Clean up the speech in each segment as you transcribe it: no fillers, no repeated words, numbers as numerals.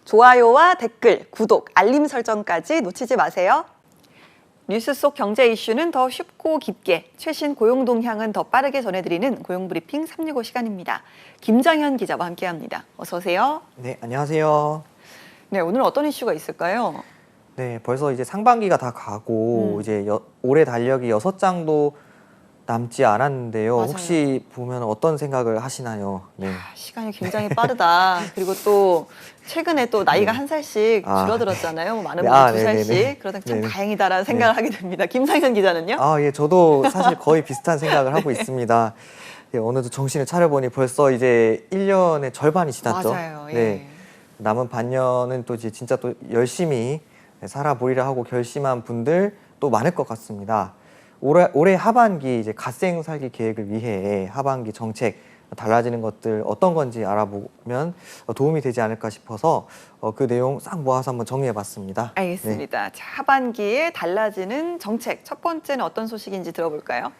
좋아요와 댓글, 구독, 알림 설정까지 놓치지 마세요. 뉴스 속 경제 이슈는 더 쉽고 깊게, 최신 고용 동향은 더 빠르게 전해드리는 고용브리핑 365 시간입니다. 김장현 기자와 함께합니다. 어서 오세요. 네, 안녕하세요. 네, 오늘 어떤 이슈가 있을까요? 네, 벌써 이제 상반기가 다 가고 이제 올해 달력이 6장도 남지 않았는데요. 맞아요. 혹시 보면 어떤 생각을 하시나요? 네. 시간이 굉장히 빠르다. 그리고 또 최근에 또 나이가 한 살씩 아, 줄어들었잖아요. 많은 네. 분들 아, 두 네네네. 살씩. 그러다 참 네네. 다행이다라는 생각을 하게 됩니다. 김상현 기자는요? 아, 예, 저도 사실 거의 비슷한 생각을 하고 있습니다. 예, 어느덧 정신을 차려보니 벌써 이제 1년의 절반이 지났죠. 맞아요. 예. 네. 남은 반년은 또 이제 진짜 또 열심히 살아보리라 하고 결심한 분들 또 많을 것 같습니다. 올해 하반기 이제 갓생 살기 계획을 위해 하반기 정책 달라지는 것들 어떤 건지 알아보면 도움이 되지 않을까 싶어서 그 내용 싹 모아서 한번 정리해봤습니다. 알겠습니다. 자, 하반기에 달라지는 정책. 첫 번째는 어떤 소식인지 들어볼까요?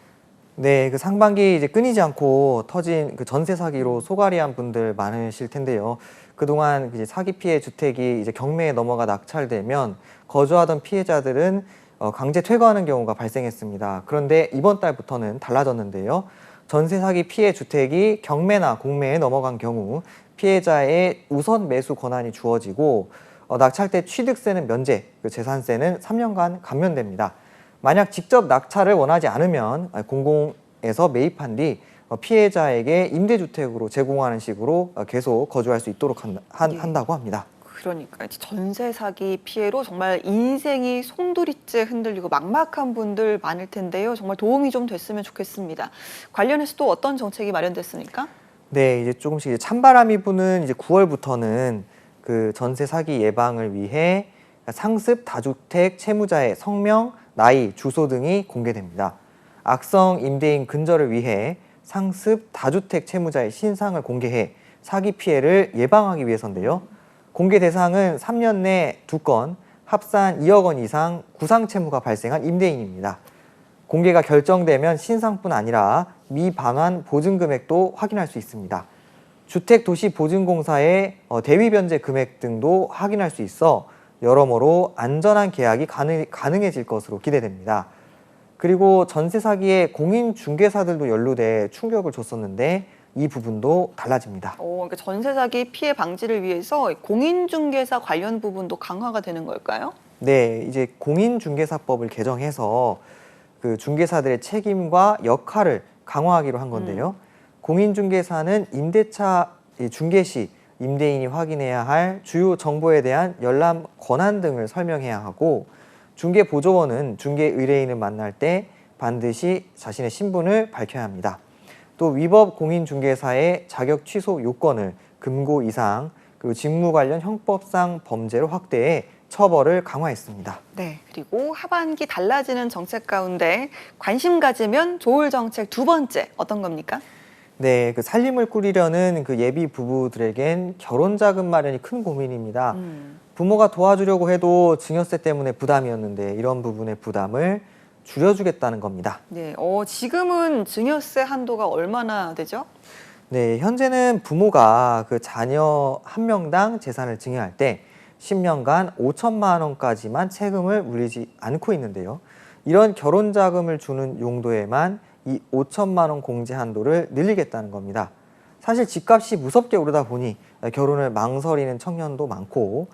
네, 그 상반기 이제 끊이지 않고 터진 그 전세 사기로 소갈이한 분들 많으실 텐데요. 그동안 이제 사기 피해 주택이 이제 경매에 넘어가 낙찰되면 거주하던 피해자들은 강제 퇴거하는 경우가 발생했습니다. 그런데 이번 달부터는 달라졌는데요. 전세 사기 피해 주택이 경매나 공매에 넘어간 경우 피해자의 우선 매수 권한이 주어지고 낙찰 때 취득세는 면제, 그 재산세는 3년간 감면됩니다. 만약 직접 낙찰을 원하지 않으면 공공에서 매입한 뒤 피해자에게 임대주택으로 제공하는 식으로 계속 거주할 수 있도록 한다고 합니다. 그러니까 전세 사기 피해로 정말 인생이 송두리째 흔들리고 막막한 분들 많을 텐데요. 정말 도움이 좀 됐으면 좋겠습니다. 관련해서 또 어떤 정책이 마련됐습니까? 네, 이제 조금씩 찬바람이 부는 이제 9월부터는 그 전세 사기 예방을 위해 상습 다주택 채무자의 성명, 나이, 주소 등이 공개됩니다. 악성 임대인 근절을 위해 상습 다주택 채무자의 신상을 공개해 사기 피해를 예방하기 위해서인데요. 공개 대상은 3년 내 2건, 합산 2억 원 이상 구상 채무가 발생한 임대인입니다. 공개가 결정되면 신상뿐 아니라 미반환 보증 금액도 확인할 수 있습니다. 주택도시보증공사의 대위 변제 금액 등도 확인할 수 있어 여러모로 안전한 계약이 가능해질 것으로 기대됩니다. 그리고 전세 사기에 공인중개사들도 연루돼 충격을 줬었는데 이 부분도 달라집니다. 그러니까 전세 사기 피해 방지를 위해서 공인중개사 관련 부분도 강화가 되는 걸까요? 네, 이제 공인중개사법을 개정해서 그 중개사들의 책임과 역할을 강화하기로 한 건데요. 공인중개사는 임대차 중개 시 임대인이 확인해야 할 주요 정보에 대한 열람 권한 등을 설명해야 하고, 중개보조원은 중개 의뢰인을 만날 때 반드시 자신의 신분을 밝혀야 합니다. 또 위법 공인중개사의 자격 취소 요건을 금고 이상, 그리고 직무 관련 형법상 범죄로 확대해 처벌을 강화했습니다. 네, 그리고 하반기 달라지는 정책 가운데 관심 가지면 좋을 정책 두 번째 어떤 겁니까? 네, 그 살림을 꾸리려는 그 예비 부부들에겐 결혼 자금 마련이 큰 고민입니다. 부모가 도와주려고 해도 증여세 때문에 부담이었는데 이런 부분의 부담을 줄여주겠다는 겁니다. 네, 지금은 증여세 한도가 얼마나 되죠? 네, 현재는 부모가 그 자녀 한 명당 재산을 증여할 때 10년간 5천만 원까지만 세금을 물리지 않고 있는데요. 이런 결혼 자금을 주는 용도에만 이 5천만 원 공제 한도를 늘리겠다는 겁니다. 사실 집값이 무섭게 오르다 보니 결혼을 망설이는 청년도 많고,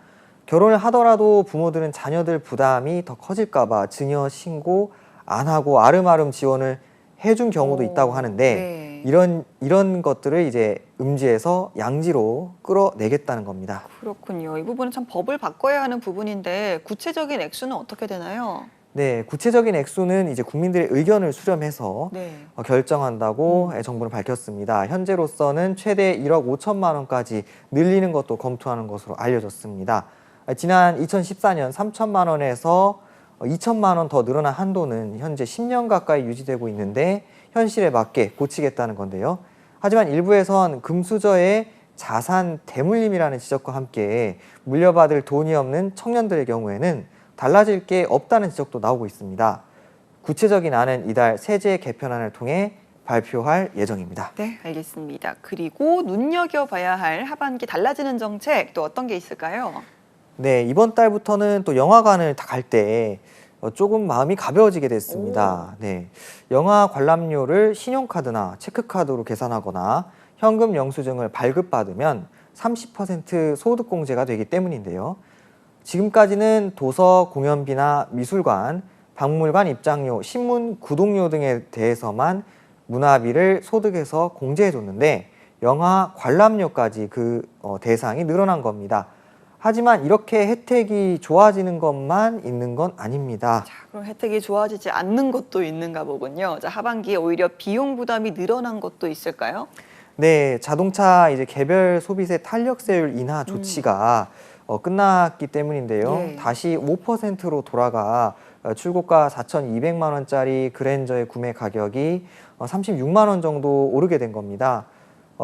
결혼을 하더라도 부모들은 자녀들 부담이 더 커질까 봐 증여 신고 안 하고 아름아름 지원을 해준 경우도 있다고 하는데, 네. 이런 것들을 이제 음지에서 양지로 끌어내겠다는 겁니다. 그렇군요. 이 부분은 참 법을 바꿔야 하는 부분인데 구체적인 액수는 어떻게 되나요? 네, 구체적인 액수는 이제 국민들의 의견을 수렴해서 네. 결정한다고 정부는 밝혔습니다. 현재로서는 최대 1억 5천만 원까지 늘리는 것도 검토하는 것으로 알려졌습니다. 지난 2014년 3천만 원에서 2천만 원 더 늘어난 한도는 현재 10년 가까이 유지되고 있는데 현실에 맞게 고치겠다는 건데요. 하지만 일부에선 금수저의 자산 대물림이라는 지적과 함께 물려받을 돈이 없는 청년들의 경우에는 달라질 게 없다는 지적도 나오고 있습니다. 구체적인 안은 이달 세제 개편안을 통해 발표할 예정입니다. 네, 알겠습니다. 그리고 눈여겨봐야 할 하반기 달라지는 정책 또 어떤 게 있을까요? 네, 이번 달부터는 또 영화관을 갈 때 조금 마음이 가벼워지게 됐습니다. 네, 영화 관람료를 신용카드나 체크카드로 계산하거나 현금 영수증을 발급받으면 30% 소득공제가 되기 때문인데요. 지금까지는 도서, 공연비나 미술관, 박물관 입장료, 신문 구독료 등에 대해서만 문화비를 소득에서 공제해줬는데 영화 관람료까지 그 대상이 늘어난 겁니다. 하지만 이렇게 혜택이 좋아지는 것만 있는 건 아닙니다. 자, 그럼 혜택이 좋아지지 않는 것도 있는가 보군요. 자, 하반기에 오히려 비용 부담이 늘어난 것도 있을까요? 네, 자동차 이제 개별 소비세 탄력세율 인하 조치가 끝났기 때문인데요. 예. 다시 5%로 돌아가 출고가 4,200만 원짜리 그랜저의 구매 가격이 36만 원 정도 오르게 된 겁니다.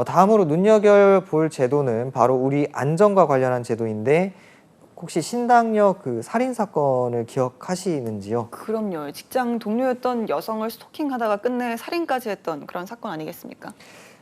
다음으로 눈여겨볼 제도는 바로 우리 안전과 관련한 제도인데 혹시 신당역 그 살인 사건을 기억하시는지요? 그럼요. 직장 동료였던 여성을 스토킹하다가 끝내 살인까지 했던 그런 사건 아니겠습니까?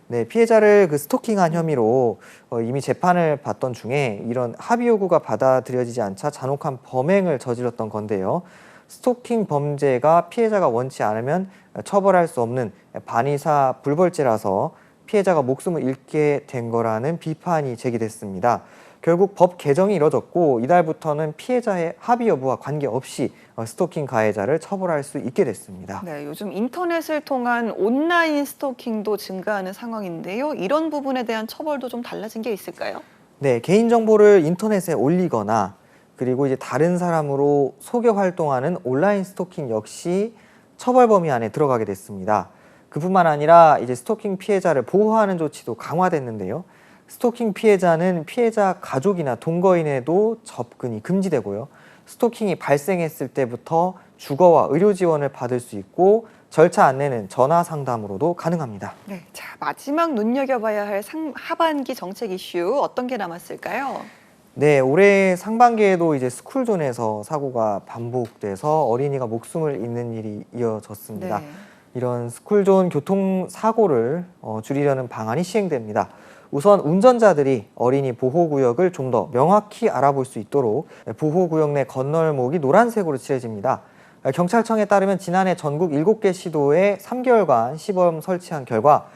네, 피해자를 그 스토킹한 혐의로 이미 재판을 받던 중에 이런 합의 요구가 받아들여지지 않자 잔혹한 범행을 저질렀던 건데요. 스토킹 범죄가 피해자가 원치 않으면 처벌할 수 없는 반의사 불벌죄라서 피해자가 목숨을 잃게 된 거라는 비판이 제기됐습니다. 결국 법 개정이 이뤄졌고 이달부터는 피해자의 합의 여부와 관계없이 스토킹 가해자를 처벌할 수 있게 됐습니다. 네, 요즘 인터넷을 통한 온라인 스토킹도 증가하는 상황인데요. 이런 부분에 대한 처벌도 좀 달라진 게 있을까요? 네, 개인정보를 인터넷에 올리거나 그리고 이제 다른 사람으로 소개 활동하는 온라인 스토킹 역시 처벌 범위 안에 들어가게 됐습니다. 그뿐만 아니라 이제 스토킹 피해자를 보호하는 조치도 강화됐는데요. 스토킹 피해자는 피해자 가족이나 동거인에도 접근이 금지되고요. 스토킹이 발생했을 때부터 주거와 의료 지원을 받을 수 있고 절차 안내는 전화 상담으로도 가능합니다. 네, 자, 마지막 눈여겨봐야 할 하반기 정책 이슈 어떤 게 남았을까요? 네, 올해 상반기에도 이제 스쿨존에서 사고가 반복돼서 어린이가 목숨을 잃는 일이 이어졌습니다. 네. 이런 스쿨존 교통사고를 줄이려는 방안이 시행됩니다. 우선 운전자들이 어린이 보호구역을 좀 더 명확히 알아볼 수 있도록 보호구역 내 건널목이 노란색으로 칠해집니다. 경찰청에 따르면 지난해 전국 7개 시도에 3개월간 시범 설치한 결과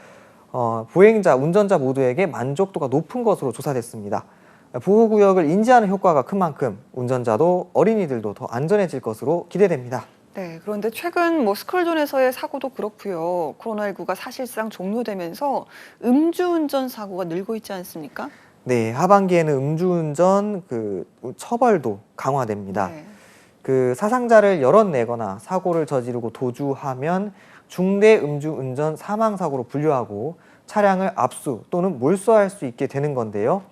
보행자, 운전자 모두에게 만족도가 높은 것으로 조사됐습니다. 보호구역을 인지하는 효과가 큰 만큼 운전자도 어린이들도 더 안전해질 것으로 기대됩니다. 네, 그런데 최근 스쿨존에서의 사고도 그렇고요. 코로나19가 사실상 종료되면서 음주운전 사고가 늘고 있지 않습니까? 네, 하반기에는 음주운전 처벌도 강화됩니다. 네. 그 사상자를 여럿내거나 사고를 저지르고 도주하면 중대 음주운전 사망사고로 분류하고 차량을 압수 또는 몰수할 수 있게 되는 건데요.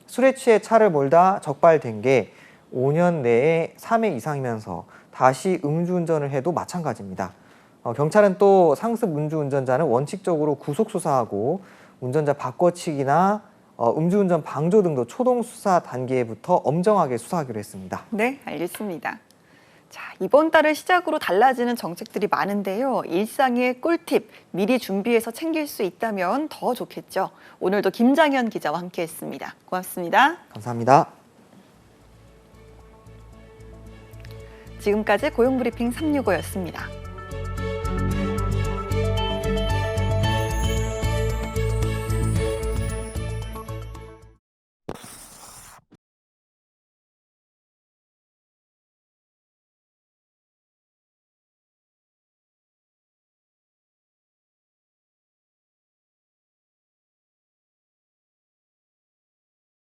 술에 취해 차를 몰다 적발된 게 5년 내에 3회 이상이면서 다시 음주운전을 해도 마찬가지입니다. 경찰은 또 상습 음주운전자는 원칙적으로 구속 수사하고 운전자 바꿔치기나 음주운전 방조 등도 초동 수사 단계부터 엄정하게 수사하기로 했습니다. 네, 알겠습니다. 자, 이번 달을 시작으로 달라지는 정책들이 많은데요. 일상의 꿀팁 미리 준비해서 챙길 수 있다면 더 좋겠죠. 오늘도 김장현 기자와 함께했습니다. 고맙습니다. 감사합니다. 지금까지 고용브리핑 365였습니다.